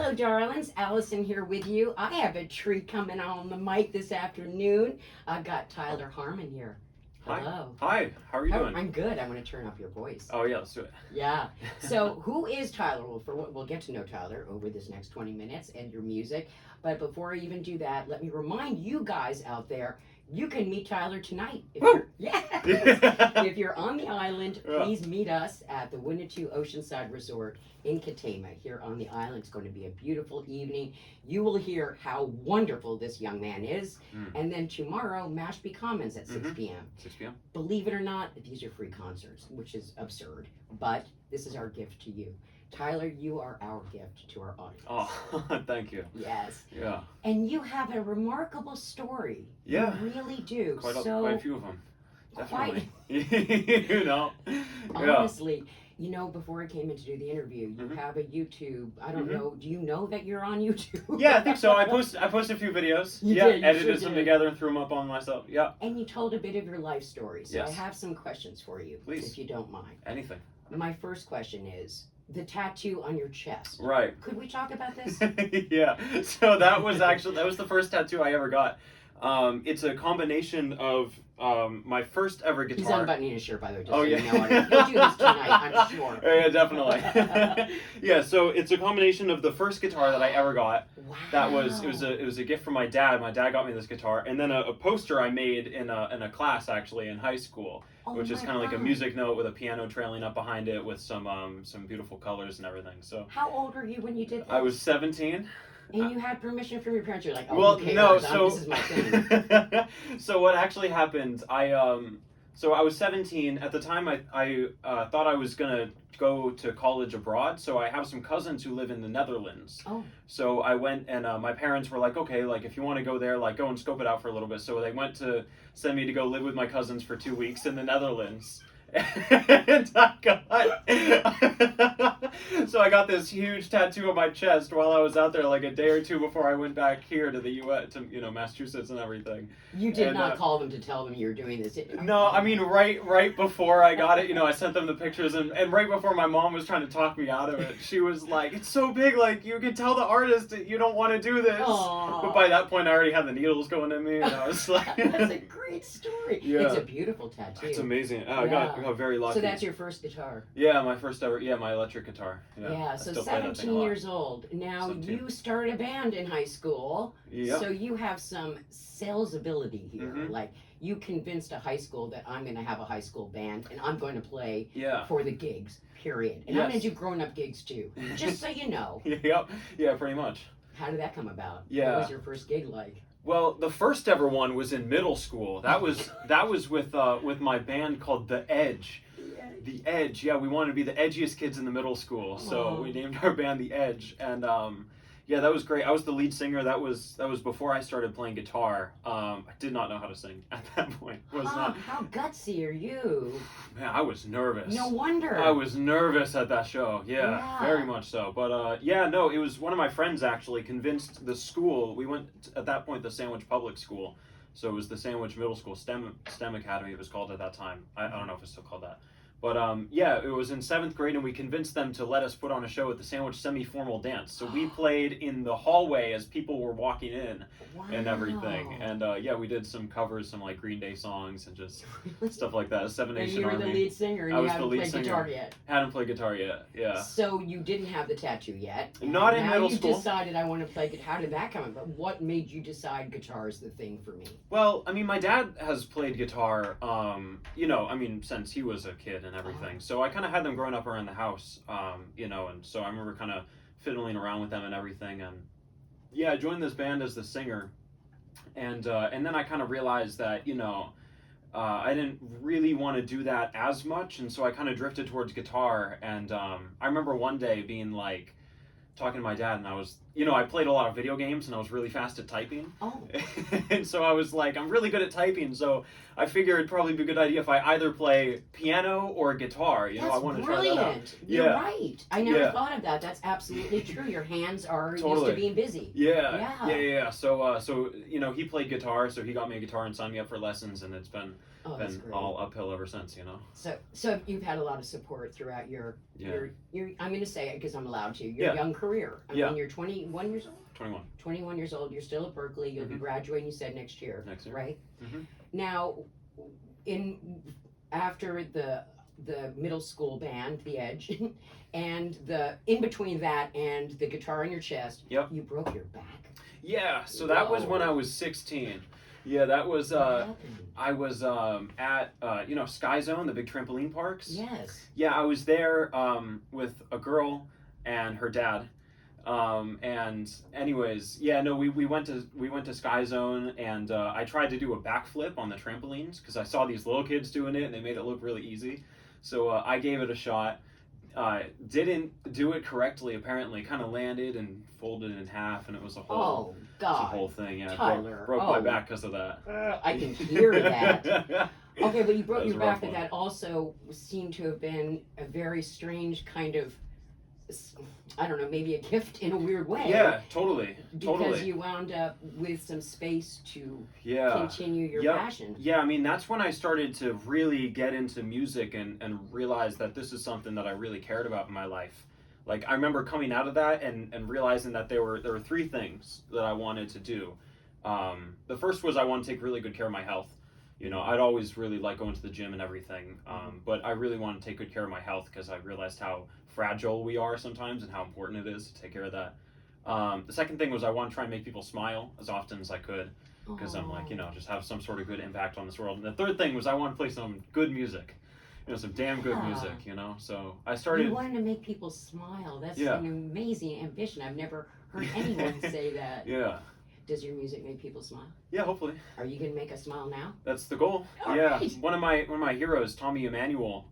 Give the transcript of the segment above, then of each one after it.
Hello, darlings. Allison here with you. I have a treat coming on the mic this afternoon. I've got Tyler Harmon here. Hello. Hi. How are you doing? I'm good. I'm going to turn up your voice. Oh, yeah, let's do it. Yeah. So, who is Tyler? Well, we'll get to know Tyler over this next 20 minutes and your music. But before I even do that, let me remind you guys out there, you can meet Tyler tonight. If you're on the island, please meet us at the Winnetou Oceanside Resort in Katama here on the island. It's going to be a beautiful evening. You will hear how wonderful this young man is. And then tomorrow, Mashpee Commons at 6 p.m. 6 p.m. Believe it or not, these are free concerts, which is absurd. But this is our gift to you. Tyler, you are our gift to our audience. Oh, thank you. Yes. Yeah. And you have a remarkable story. Yeah. You really do. Quite a few of them. Definitely. You know. Honestly, you know, before I came in to do the interview, you have a YouTube. I don't know. Do you know that you're on YouTube? Yeah, I think so. I posted a few videos. You edited some together and threw them up on myself. Yeah. And you told a bit of your life story. So Yes. I have some questions for you, Please. if you don't mind. Anything. My first question is the tattoo on your chest. Right. Could we talk about this? Yeah. So that was the first tattoo I ever got. It's a combination of my first ever guitar. He's unbuttoning his shirt, by the way. Just Oh, so yeah. You know. He'll do this tonight, I'm sure. Yeah, definitely. Yeah, so it's a combination of the first guitar that I ever got. Wow. It was a gift from my dad. My dad got me this guitar, and then a poster I made in a class actually in high school, which is kind of like a music note with a piano trailing up behind it with some beautiful colors and everything. So. How old were you when you did that? I was 17. And you had permission from your parents. You're like, oh, Well, who cares? no, so This is my thing. So what actually happened? So I was 17 at the time. I thought I was gonna go to college abroad. So I have some cousins who live in the Netherlands. Oh. So I went, and my parents were like, okay, like if you want to go there, like go and scope it out for a little bit. So they went to send me to go live with my cousins for 2 weeks in the Netherlands. And so I got this huge tattoo on my chest while I was out there, like a day or two before I went back here to the U.S. to Massachusetts and everything. You did not call them to tell them you were doing this. No, I mean right before I got it, I sent them the pictures, and right before my mom was trying to talk me out of it, she was like, "It's so big, like you can tell the artist that you don't want to do this." Aww. But by that point, I already had the needles going in me, and I was like, "That's a great story." Yeah. It's a beautiful tattoo. It's amazing. I got very lucky. So that's your first guitar. Yeah, my first ever. Yeah, my electric guitar. Yeah, so 17 years old. Now 17. You started a band in high school. Yeah. So you have some sales ability here. Like you convinced a high school that I'm going to have a high school band and I'm going to play for the gigs. Period. And I'm going to do grown-up gigs too. Just so you know. Yep. Yeah, pretty much. How did that come about? Yeah. What was your first gig like? Well, the first ever one was in middle school. That was with my band called The Edge. The Edge, yeah, we wanted to be the edgiest kids in the middle school, so we named our band The Edge, and yeah, that was great. I was the lead singer. That was before I started playing guitar. I did not know how to sing at that point. How gutsy are you? Man, I was nervous. No wonder. I was nervous at that show. Yeah, very much so. But yeah, no, it was one of my friends actually convinced the school. We went at that point the Sandwich Public School, so it was the Sandwich Middle School STEM Academy. It was called at that time. I don't know if it's still called that. But yeah, it was in 7th grade, and we convinced them to let us put on a show at the Sandwich Semi-Formal Dance. So we played in the hallway as people were walking in and everything. And yeah, we did some covers, some like Green Day songs and just stuff like that. Seven Nation Army. And you were the lead singer, and you hadn't played guitar yet. Hadn't played guitar yet, yeah. So you didn't have the tattoo yet. Not in middle school. Now you decided I want to play guitar. How did that come about? What made you decide guitar is the thing for me? Well, I mean, my dad has played guitar, since he was a kid and everything. So I kind of had them growing up around the house, and so I remember kind of fiddling around with them and everything. And yeah, I joined this band as the singer, and then I kind of realized that I didn't really want to do that as much, and so I kind of drifted towards guitar. And I remember one day being like talking to my dad, and I was, I played a lot of video games, and I was really fast at typing. Oh. And so I was like, I'm really good at typing, so I figured it'd probably be a good idea if I either play piano or guitar. That's I want to brilliant. try that out. You're right. I never thought of that. That's absolutely true. Your hands are used to being busy. Yeah. So he played guitar, so he got me a guitar and signed me up for lessons, and it's been all uphill ever since. So you've had a lot of support throughout your I'm going to say it because I'm allowed to. Your young career. career. I mean, you're 21 years old. 21. 21 years old. You're still at Berkeley. You'll be graduating. You said next year. Next year. Right. Mm-hmm. Now, after the middle school band, The Edge, and the in between that and the guitar in your chest, you broke your back. Yeah, so that was when I was 16. Yeah, that was I was at Sky Zone, the big trampoline parks. Yes. Yeah, I was there with a girl and her dad. And anyways, we went to Sky Zone, and I tried to do a backflip on the trampolines because I saw these little kids doing it and they made it look really easy. So I gave it a shot. Didn't do it correctly, apparently. Kind of landed and folded in half, and it was a whole thing. Yeah, Tyler. broke my back because of that. I can hear that. Okay, but you broke your back, but one. that also seemed to have been a very strange kind of, I don't know, maybe a gift in a weird way. Yeah, totally. Because you wound up with some space to continue your passion. Yeah, I mean, that's when I started to really get into music and realize that this is something that I really cared about in my life. Like, I remember coming out of that and realizing that there were three things that I wanted to do. The first was I wanted to take really good care of my health. You know, I'd always really liked going to the gym and everything, but I really wanted to take good care of my health because I realized how fragile we are sometimes and how important it is to take care of that. The second thing was I wanted to try and make people smile as often as I could because I'm like, just have some sort of good impact on this world. And the third thing was I wanted to play some good music, some damn good music, So I started... You wanted to make people smile. That's an amazing ambition. I've never heard anyone say that. Yeah. Does your music make people smile? Yeah, hopefully. Are you gonna make us smile now? That's the goal. All yeah. Right. One of my heroes, Tommy Emmanuel,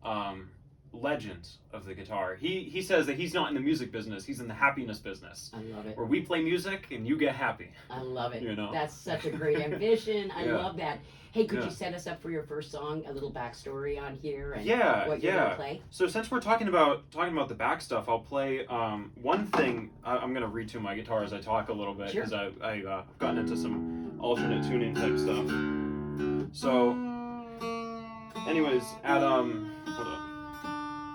legend of the guitar. He says that he's not in the music business, he's in the happiness business. I love it. Where we play music and you get happy. I love it. You know? That's such a great ambition. I love that. Hey, could Yeah. you set us up for your first song, a little backstory on here and what you're yeah. gonna play? So since we're talking about the back stuff, I'll play one thing. I'm gonna retune my guitar as I talk a little bit because I've gotten into some alternate tuning type stuff. So, anyways, at hold up.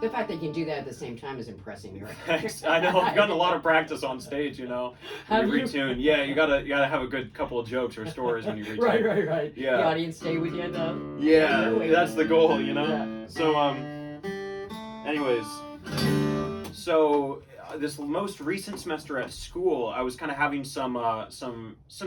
The fact that you can do that at the same time is impressing me, right? Thanks. I know I've gotten a lot of practice on stage, Have you you? retune. Yeah, you gotta have a good couple of jokes or stories when you retune. Right. Yeah. The audience stay with you though. Yeah, that's the goal, Yeah. So anyways, so this most recent semester at school, I was kind of having some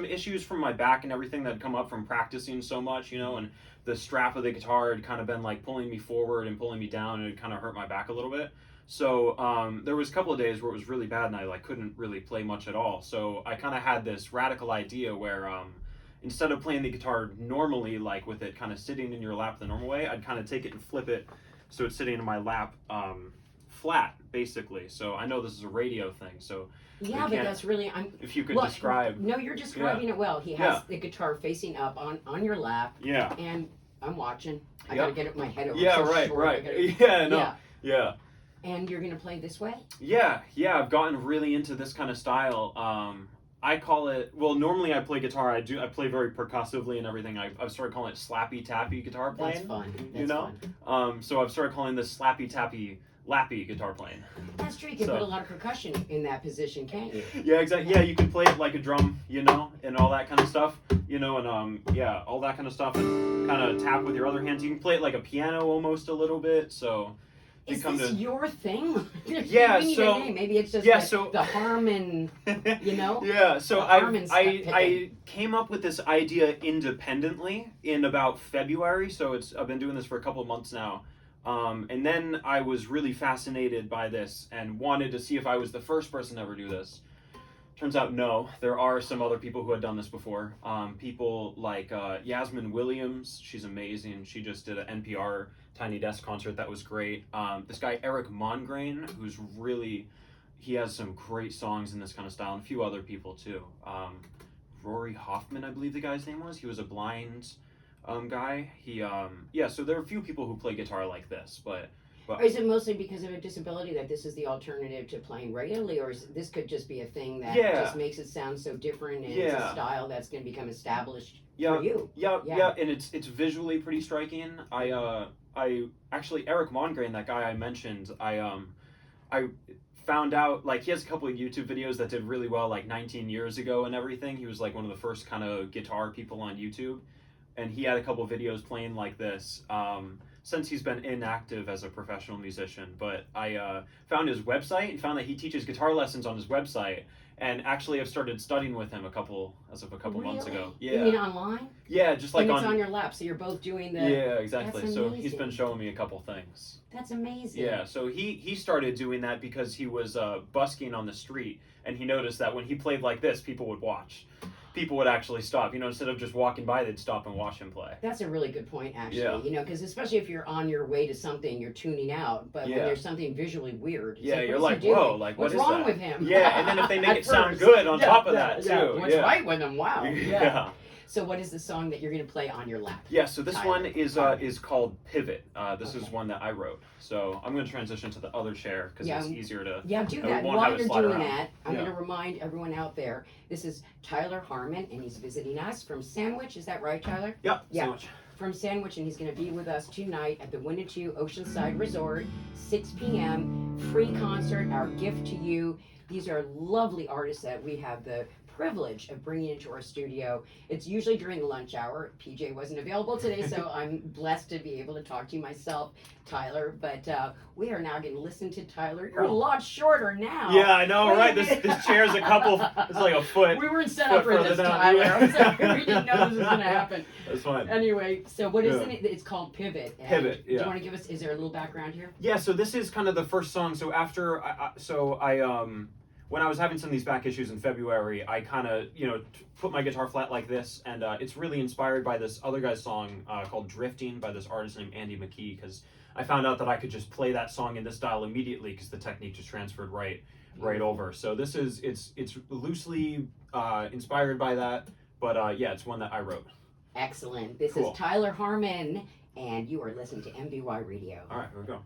issues from my back and everything that had come up from practicing so much, and the strap of the guitar had kind of been like pulling me forward and pulling me down, and it kind of hurt my back a little bit. So there was a couple of days where it was really bad and I couldn't really play much at all. So I kind of had this radical idea where instead of playing the guitar normally, like with it kind of sitting in your lap the normal way, I'd kind of take it and flip it so it's sitting in my lap flat, basically. So I know this is a radio thing, so yeah, but that's really if you could describe. No, you're describing it well. He has the guitar facing up on your lap. Yeah. And I'm watching. I gotta get my head over. Yeah, so right. Gotta, Yeah. And you're gonna play this way? Yeah. I've gotten really into this kind of style. I call it, normally I play guitar. I play very percussively and everything. I've started calling it slappy tappy guitar playing. That's fun. That's fun. So I've started calling this slappy tappy lappy guitar playing. That's true. You can put a lot of percussion in that position, can't you? Yeah, exactly. Yeah, you can play it like a drum, and all that kind of stuff, and all that kind of stuff, and kind of tap with your other hands. You can play it like a piano almost a little bit. So is this your thing? Yeah. We need so a name. Maybe it's just the Harmon. Yeah. So I came up with this idea independently in about February. So I've been doing this for a couple of months now. And then I was really fascinated by this and wanted to see if I was the first person to ever do this. Turns out no, there are some other people who had done this before. People like Yasmin Williams, she's amazing. She just did an NPR Tiny Desk concert that was great. This guy Eric Mongrain, who's he has some great songs in this kind of style, and a few other people too. Rory Hoffman, I believe the guy's name was. He was a blind guy. So there are a few people who play guitar like this, but or is it mostly because of a disability that this is the alternative to playing regularly, or this could just be a thing that just makes it sound so different and it's a style that's going to become established for you? Yeah, and it's visually pretty striking. I actually Eric Mongrain, that guy I mentioned, I found out, like, he has a couple of YouTube videos that did really well, like 19 years ago and everything. He was like one of the first kind of guitar people on YouTube, and he had a couple of videos playing like this. Since he's been inactive as a professional musician, but I found his website and found that he teaches guitar lessons on his website, and actually I've started studying with him a couple months ago. Yeah. You mean online? Yeah, just like and it's on your lap, so you're both doing the. Yeah, exactly. That's So he's amazing. been showing me a couple things. That's amazing. Yeah, so he started doing that because he was busking on the street, and he noticed that when he played like this, people would watch. People would actually stop. You know, instead of just walking by, they'd stop and watch him play. That's a really good point, actually. Yeah. You know, because especially if you're on your way to something, you're tuning out. But when there's something visually weird, it's yeah, like, you're what like, is he doing? whoa, like what's what is wrong that? with him? Yeah, and then if they make At it sound first. good on Yeah, top of yeah, that yeah. too. What's right with him? Wow. Yeah. So what is the song that you're going to play on your lap? Yeah, so this Tyler. one is called Pivot. This is one that I wrote. So I'm going to transition to the other chair because it's easier to. Yeah, do we that. won't While have it you're slide doing around. that, I'm Yeah. going to remind everyone out there, this is Tyler Harmon, and he's visiting us from Sandwich. Is that right, Tyler? Yep. Yeah. So much. From Sandwich, and he's going to be with us tonight at the Winnetou Oceanside Resort, 6 p.m. Free concert, our gift to you. These are lovely artists that we have the privilege of bringing into our studio. It's usually during the lunch hour. PJ wasn't available today, so I'm blessed to be able to talk to you myself, Tyler. But we are now going to listen to Tyler. You're a lot shorter now. Yeah, I know, Wait a right? minute. This chair's a couple. It's like a foot. We weren't set up for further this, down. Tyler. Yeah. I'm sorry. We didn't know this was going to happen. That's fine. Anyway, so what is Yeah. it? It's called Pivot. And Pivot, Do yeah. you want to give us? Is there a little background here? Yeah, so this is kind of the first song. So after, when I was having some of these back issues in February, I kind of, put my guitar flat like this, and it's really inspired by this other guy's song called Drifting by this artist named Andy McKee, because I found out that I could just play that song in this style immediately because the technique just transferred right over. So this is, it's loosely inspired by that, but yeah, it's one that I wrote. Excellent. This Cool. is Tyler Harmon, and you are listening to MVY Radio. All right, here we go.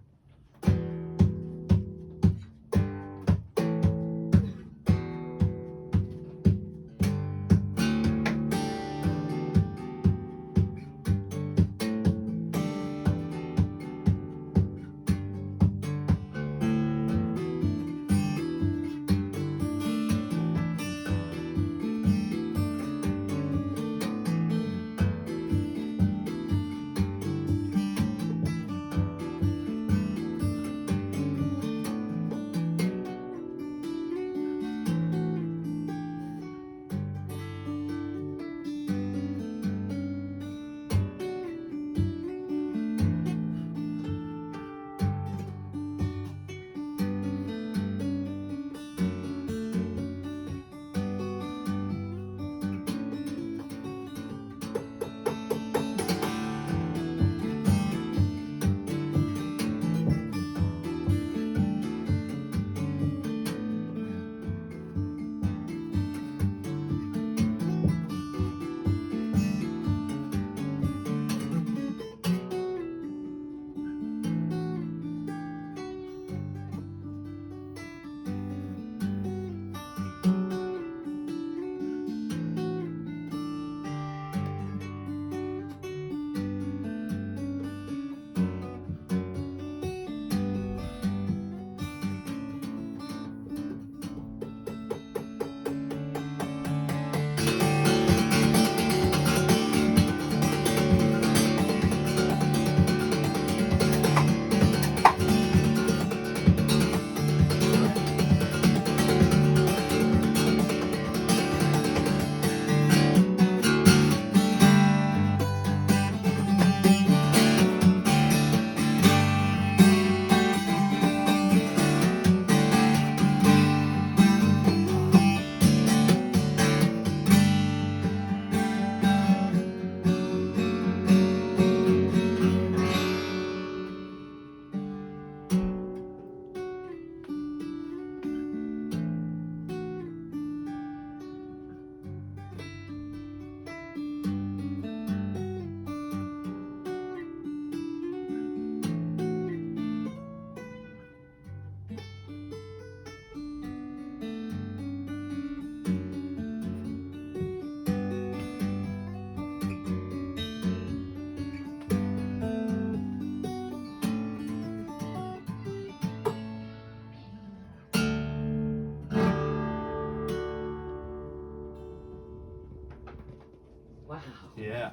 Yeah.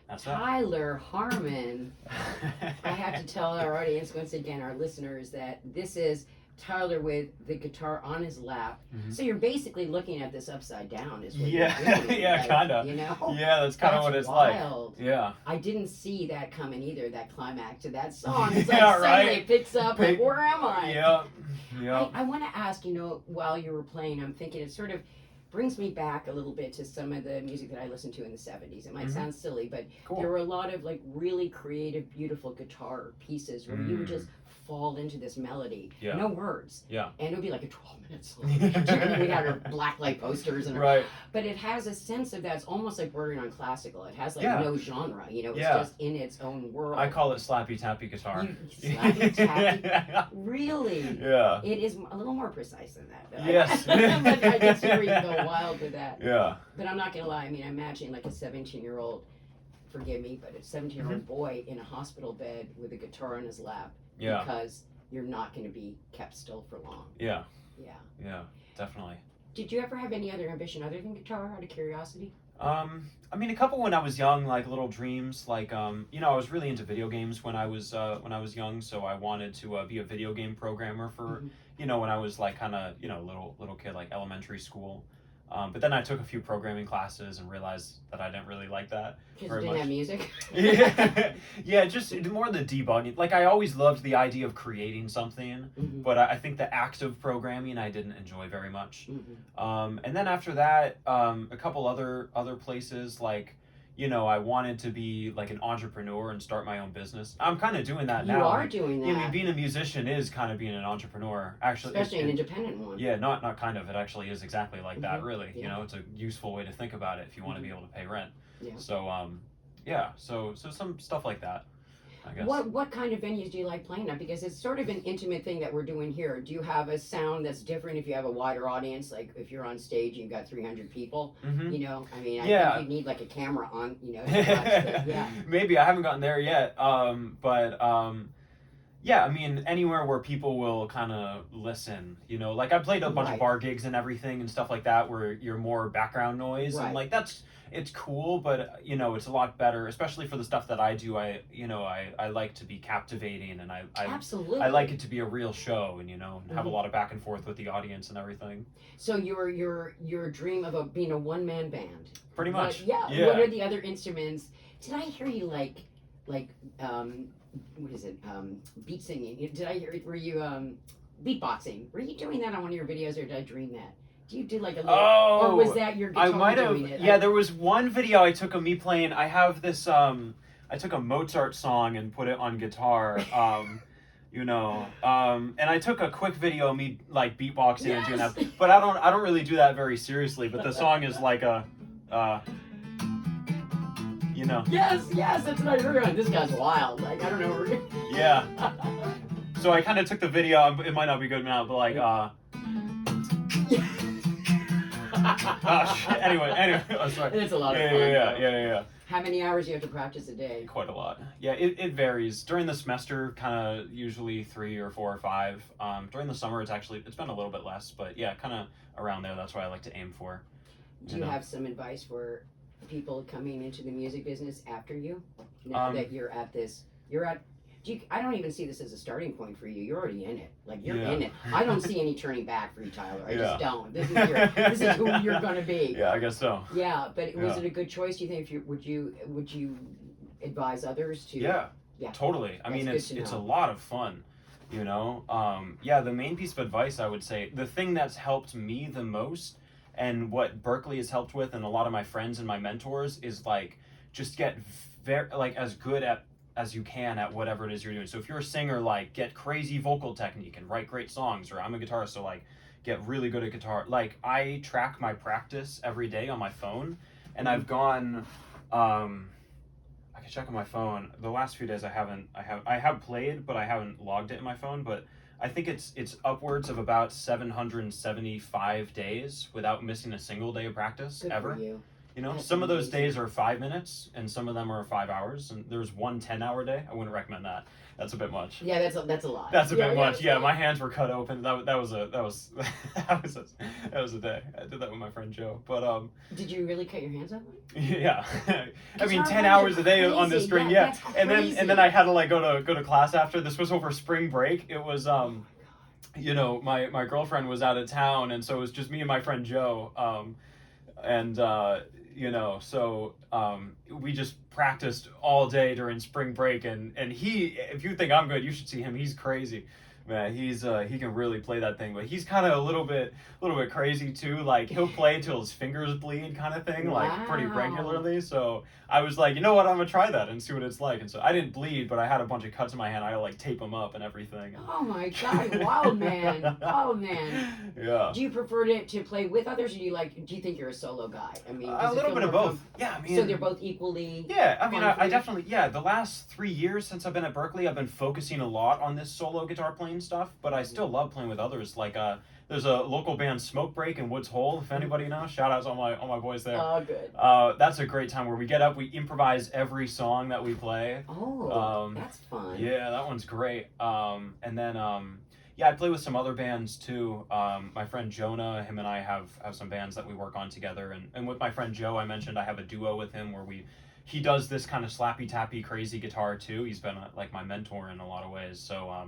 That's that. Tyler Harmon. I have to tell our audience, once again, our listeners, that this is Tyler with the guitar on his lap. Mhm. So you're basically looking at this upside down, is what Yeah. you're doing. Yeah, like, kinda. You know? Yeah, that's kind of what it's wild. like. Yeah. I didn't see that coming either, that climax to that song. It's Yeah, like suddenly right. it picks up, like, where am I? Yeah. Yeah. I want to ask, while you were playing, I'm thinking it sort of brings me back a little bit to some of the music that I listened to in the 70s. It might sound silly, but Cool. there were a lot of like really creative, beautiful guitar pieces where you would just fall into this melody, Yeah. no words. Yeah. And it would be like a 12-minute song. We had our blacklight posters and Right. but it has a sense of that's almost like bordering on classical. It has like Yeah. no genre, it's Yeah. just in its own world. I call it slappy tappy guitar. Slappy tappy. Really? Yeah. It is a little more precise than that. Though. Yes. But I guess you can go wild with that. Yeah. But I'm not gonna lie. I mean, imagine like a 17-year-old. Forgive me, but a 17-year-old boy in a hospital bed with a guitar on his lap. Yeah. Because you're not going to be kept still for long. Yeah. Yeah. Yeah. Definitely. Did you ever have any other ambition other than guitar? Out of curiosity. I mean, a couple when I was young, like little dreams. Like, I was really into video games when I was young. So I wanted to be a video game programmer for, when I was like kind of, little kid, like elementary school. But then I took a few programming classes and realized that I didn't really like that Because very you didn't much. have music. Yeah, just more the debugging. Like, I always loved the idea of creating something, but I think the act of programming I didn't enjoy very much. And then after that, a couple other places, like, I wanted to be like an entrepreneur and start my own business. I'm kind of doing that now. You are doing that. I mean, being a musician is kind of being an entrepreneur, actually. Especially an independent one. Yeah, not kind of. It actually is exactly like that, really. Yeah. It's a useful way to think about it if you want to be able to pay rent. Yeah. So, so some stuff like that, I guess. What kind of venues do you like playing at? Because it's sort of an intimate thing that we're doing here. Do you have a sound that's different if you have a wider audience? Like if you're on stage and you've got 300 people, I mean, I think you need like a camera on, to watch the, Maybe I haven't gotten there yet. Yeah, I mean, anywhere where people will kind of listen, like I played a bunch of bar gigs and everything and stuff like that where you're more background noise and like it's cool, but it's a lot better, especially for the stuff that I do. I like to be captivating and I Absolutely. I like it to be a real show and have a lot of back and forth with the audience and everything. So your dream of being a one-man band. Pretty much. Yeah. What are the other instruments? Did I hear you like what is it? Beat singing. Did I hear it? Were you beatboxing? Were you doing that on one of your videos, or did I dream that? Do you do like a little, or was that your guitar I might have. doing it? Yeah, there was one video I took of me playing. I have this. I took a Mozart song and put it on guitar. And I took a quick video of me like beatboxing and doing that. But I don't really do that very seriously. But the song is like a. Yes, that's what I heard. This guy's wild. Like I don't know. Yeah. So I kind of took the video. It might not be good now, but like anyway. Oh, sorry. It's a lot of fun. Yeah. How many hours do you have to practice a day? Quite a lot. Yeah, it varies. During the semester, kind of usually 3 or 4 or 5. During the summer, it's been a little bit less, but yeah, kind of around there. That's what I like to aim for. Do you have some advice for people coming into the music business after you? Now that you're at this, I don't even see this as a starting point for you. You're already in it. Like you're in it. I don't see any turning back for you, Tyler. I just don't. This is who you're gonna be. Yeah, I guess so. Yeah, but was it a good choice? Do you think? Would you advise others to? Yeah. Yeah. Totally. I mean, it's a lot of fun. The main piece of advice I would say, the thing that's helped me the most, and what Berkeley has helped with, and a lot of my friends and my mentors is like just get as good as you can at whatever it is you're doing. So if you're a singer, like get crazy vocal technique and write great songs, or I'm a guitarist, so like get really good at guitar. Like I track my practice every day on my phone, and I've gone I can check on my phone. The last few days I have played, but I haven't logged it in my phone, but I think it's upwards of about 775 days without missing a single day of practice Good ever. for you. You know, That's some of those amazing. days are 5 minutes, and some of them are 5 hours. And there's one 10-hour day. I wouldn't recommend that. That's a bit much. Yeah, that's a lot. That's a bit much. Yeah, yeah. my hands were cut open. That was a day. I did that with my friend Joe. But Did you really cut your hands off? yeah, I mean, Guitar 10 players hours are a day on the crazy. string. Yeah, Yeah, that's and then I had to like go to class after. This was over spring break. It was you know, my girlfriend was out of town, and so it was just me and my friend Joe. And you know, so we just practiced all day during spring break, and he, if you think I'm good, you should see him. He's crazy, man. He's he can really play that thing, but he's kind of a little bit crazy too. Like he'll play till his fingers bleed, kind of thing, like pretty Wow. regularly. So I was like, you know what, I'm gonna try that and see what it's like. And so I didn't bleed, but I had a bunch of cuts in my hand. I had to like tape them up and everything. Oh my God, wild man, wild man. Yeah. Do you prefer to play with others, or do you think you're a solo guy? I mean, A does it little feel bit of more both. Yeah, I mean. so they're both equally. Yeah, I mean, fun for I you? definitely, yeah, the last 3 years since I've been at Berkeley, I've been focusing a lot on this solo guitar playing stuff, but I still love playing with others. Like, there's a local band, Smoke Break, in Woods Hole, if anybody knows. Shout outs on my boys there. Oh, good. That's a great time where we get up, we improvise every song that we play. Oh, that's fun. Yeah, that one's great. And then, yeah, I play with some other bands too. My friend Jonah, him and I have some bands that we work on together. And with my friend Joe, I mentioned I have a duo with him where he does this kind of slappy tappy crazy guitar too. He's been like my mentor in a lot of ways. So,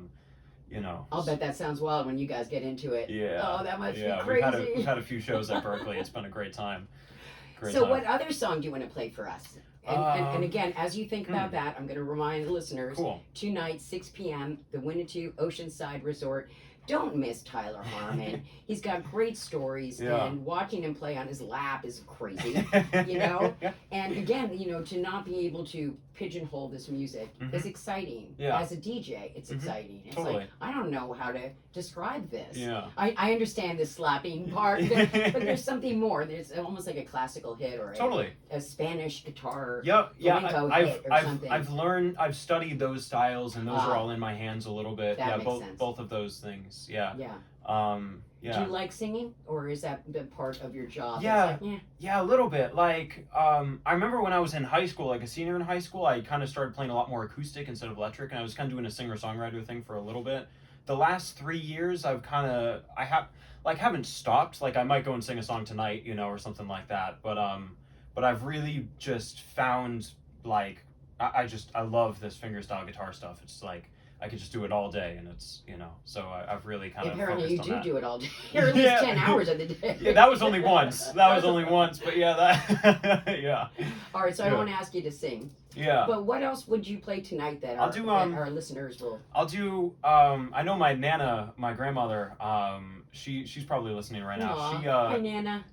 you know. I'll bet that sounds wild when you guys get into it. Yeah. Oh, that must be Yeah, crazy. we've had a few shows at Berkeley. It's been a great time. So what other song do you want to play for us? And again, as you think about that, I'm going to remind the listeners, Cool. tonight, 6 p.m., the Winnetou Oceanside Resort. Don't miss Tyler Harmon. He's got great stories, Yeah. and watching him play on his lap is crazy, you know? And again, you know, to not be able to pigeonhole this music is exciting. Yeah. As a DJ, it's exciting. It's Totally. like, I don't know how to describe this. Yeah. I understand the slapping part, but there's something more. There's almost like a classical hit or Totally. a Spanish guitar. Yep. Yeah. flamenco I've hit or I've something. I've learned. I've studied those styles, and those are all in my hands a little bit. That Yeah. makes sense. Both of those things. Yeah. Yeah. Yeah. Do you like singing, or is that the part of your job? Yeah. It's like, Yeah, a little bit. Like, I remember when I was in high school, like a senior in high school, I kind of started playing a lot more acoustic instead of electric, and I was kind of doing a singer-songwriter thing for a little bit. The last 3 years, haven't stopped. Like, I might go and sing a song tonight, you know, or something like that. But I've really just found, like, I love this fingerstyle guitar stuff. It's like, I could just do it all day, and it's, you know, so I've really kind of apparently you focused on do that. it all day, or at least Yeah. 10 hours of the day. Yeah, that was only once. But yeah, that, yeah. All right, so I Yeah. want to ask you to sing. Yeah. But what else would you play tonight that I'll do, that our listeners will? I'll do, I know my Nana, my grandmother, she's probably listening right now. Aw, She, hi, Nana.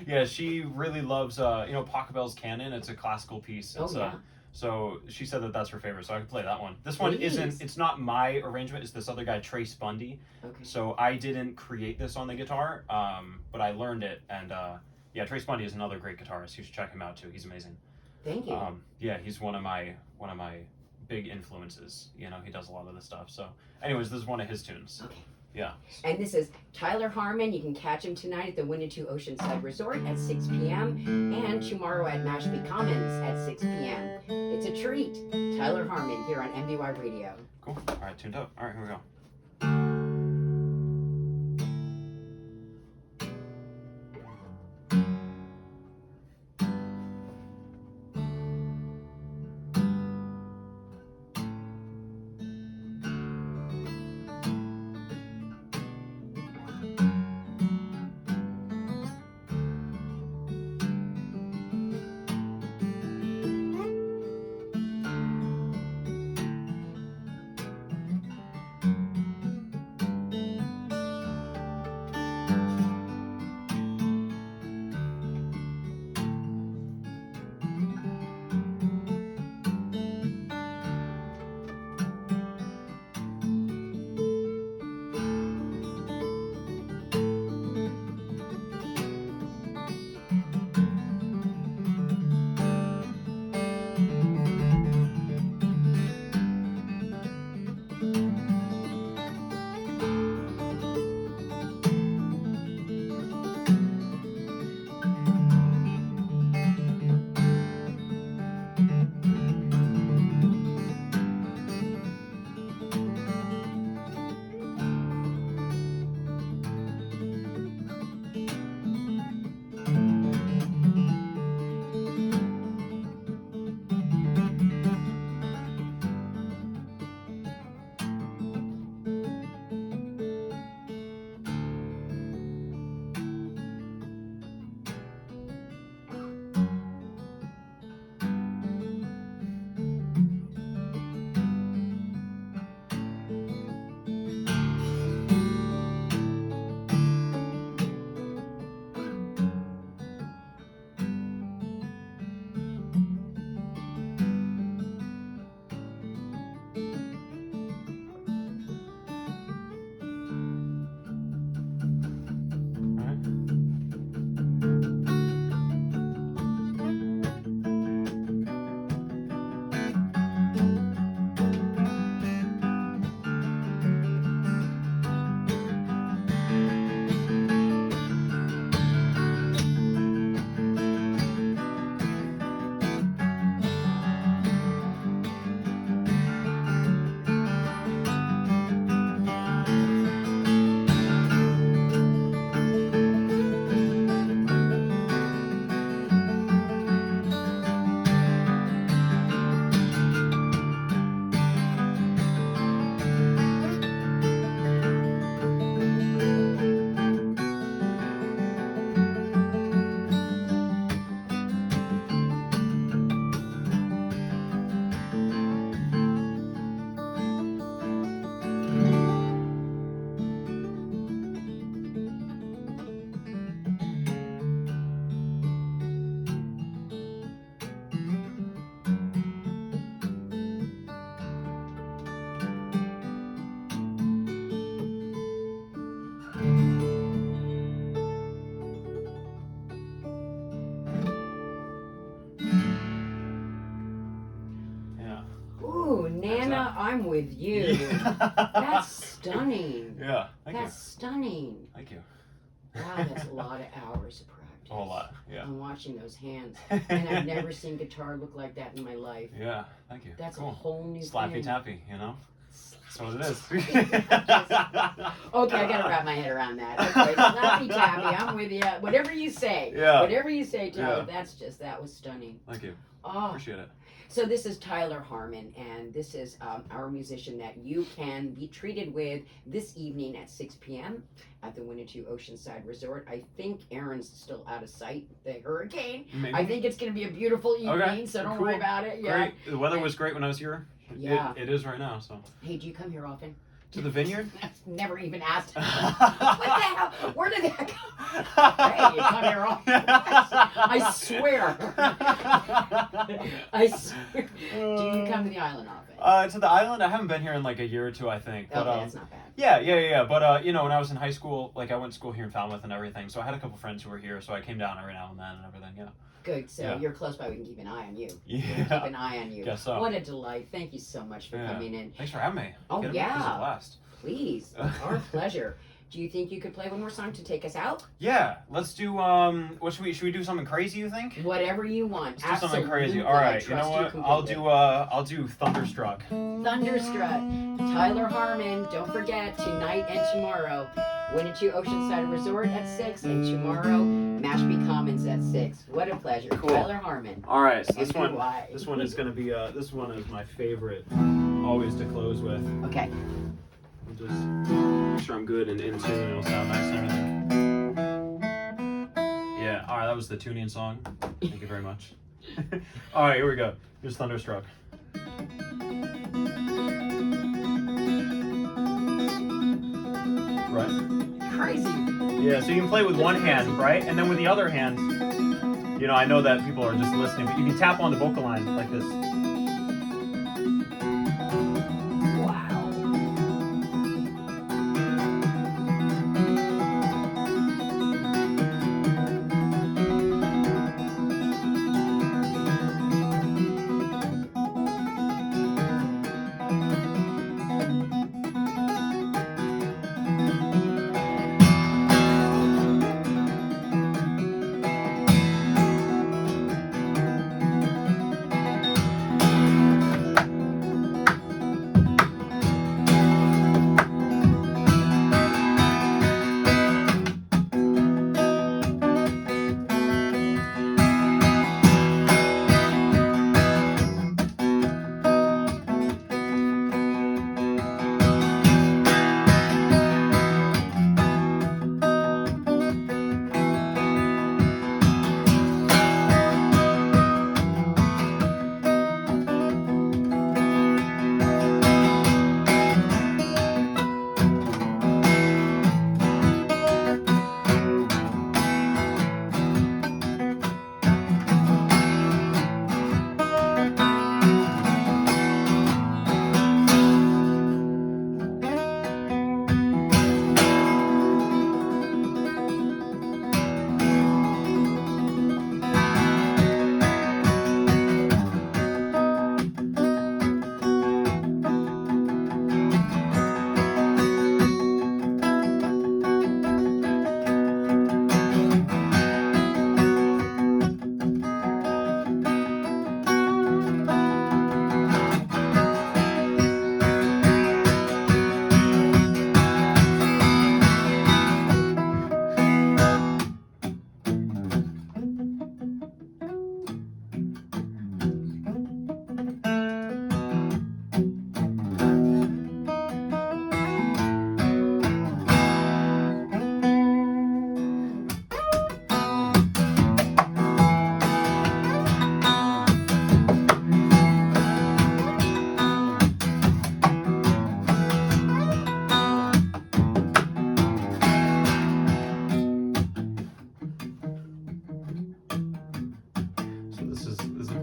yeah, she really loves, you know, Pachelbel's Canon. It's a classical piece. It's, Oh, yeah. So she said that that's her favorite, so I could play that one. This one Please. it's not my arrangement, it's this other guy, Trace Bundy. Okay. So I didn't create this on the guitar, but I learned it, and yeah, Trace Bundy is another great guitarist. You should check him out too. He's amazing. Thank you. Yeah, he's one of my big influences. You know, he does a lot of this stuff. So, anyways, this is one of his tunes. Okay. Yeah. And this is Tyler Harmon. You can catch him tonight at the Winnetou Oceanside Resort at 6 p.m. and tomorrow at Mashpee Commons at 6 p.m. It's a treat. Tyler Harmon here on MVY Radio. Cool. All right, tuned up. All right, here we go. Nana, I'm with you. That's stunning. Yeah, thank That's stunning. Thank you. Wow, that's a lot of hours of practice. A whole lot, yeah. I'm watching those hands. And I've never seen guitar look like that in my life. Yeah, thank you. That's cool. a whole new Slappy thing. tappy, you know? That's what it is. Okay, I gotta wrap my head around that. Okay, slappy tappy, I'm with you. Whatever you say. Yeah. Whatever you say, Tyler, Yeah. that was stunning. Thank you. Oh. Appreciate it. So this is Tyler Harmon, and this is our musician that you can be treated with this evening at 6 p.m. at the Winnetou Oceanside Resort. I think Aaron's still out of sight, the hurricane. Maybe. I think it's going to be a beautiful evening, so don't worry about it. Yeah. Great. The weather was great when I was here. Yeah. It is right now, so. Hey, do you come here often? To the vineyard? I've never even asked. What the hell? Where did that go? Hey, you come here often. I swear. I swear. Do you come to the island often? To the island, I haven't been here in like a year or two, I think. But, Okay, that's not bad. Yeah. But you know, when I was in high school, like I went to school here in Falmouth and everything, so I had a couple friends who were here, so I came down every now and then and everything. Yeah. Good. So Yeah. you're close by. We can keep an eye on you. Yeah. We can keep an eye on you. Guess so. What a delight. Thank you so much for coming in. Thanks for having me. Oh, This yeah. is a blast. Please. Our pleasure. Do you think you could play one more song to take us out? Yeah. Let's do what should we do something crazy, you think? Whatever you want. Let's do something crazy. Absolutely. All I right. You trust know what? completely. I'll do Thunderstruck. Thunderstruck. Tyler Harmon. Don't forget, tonight and tomorrow, Winnetou Oceanside Resort at 6, and tomorrow, Mashpee Commons at 6. What a pleasure. Cool. Tyler Harmon. All right. So MVY. this one is gonna be this one is my favorite, always to close with. Okay. I'll just make sure I'm good and in tune. It'll sound nice and everything. Yeah. All right. That was the tuning song. Thank you very much. All right. Here we go. Here's Thunderstruck. Right. Crazy. Yeah, so you can play with one hand, right? And then with the other hand, you know, I know that people are just listening, but you can tap on the vocal line like this. Wow.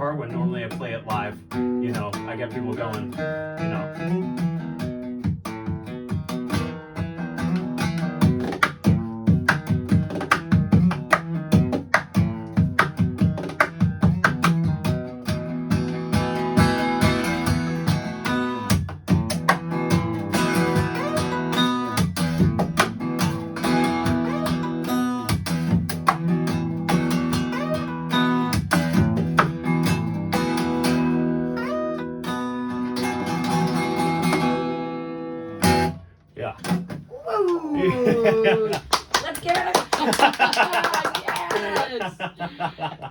part when normally I play it live, you know, I get people going, you know. Yeah. Woo! Let's give it yes!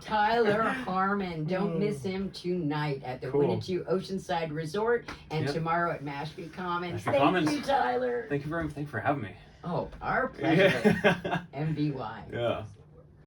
Tyler Harmon. Don't miss him tonight at the Cool. Winnetou Oceanside Resort and Yep. tomorrow at Mashpee Commons. Mashpee Thank Commons. you, Tyler. Thank you for having me. Oh, our pleasure. Yeah. MVY. Yeah.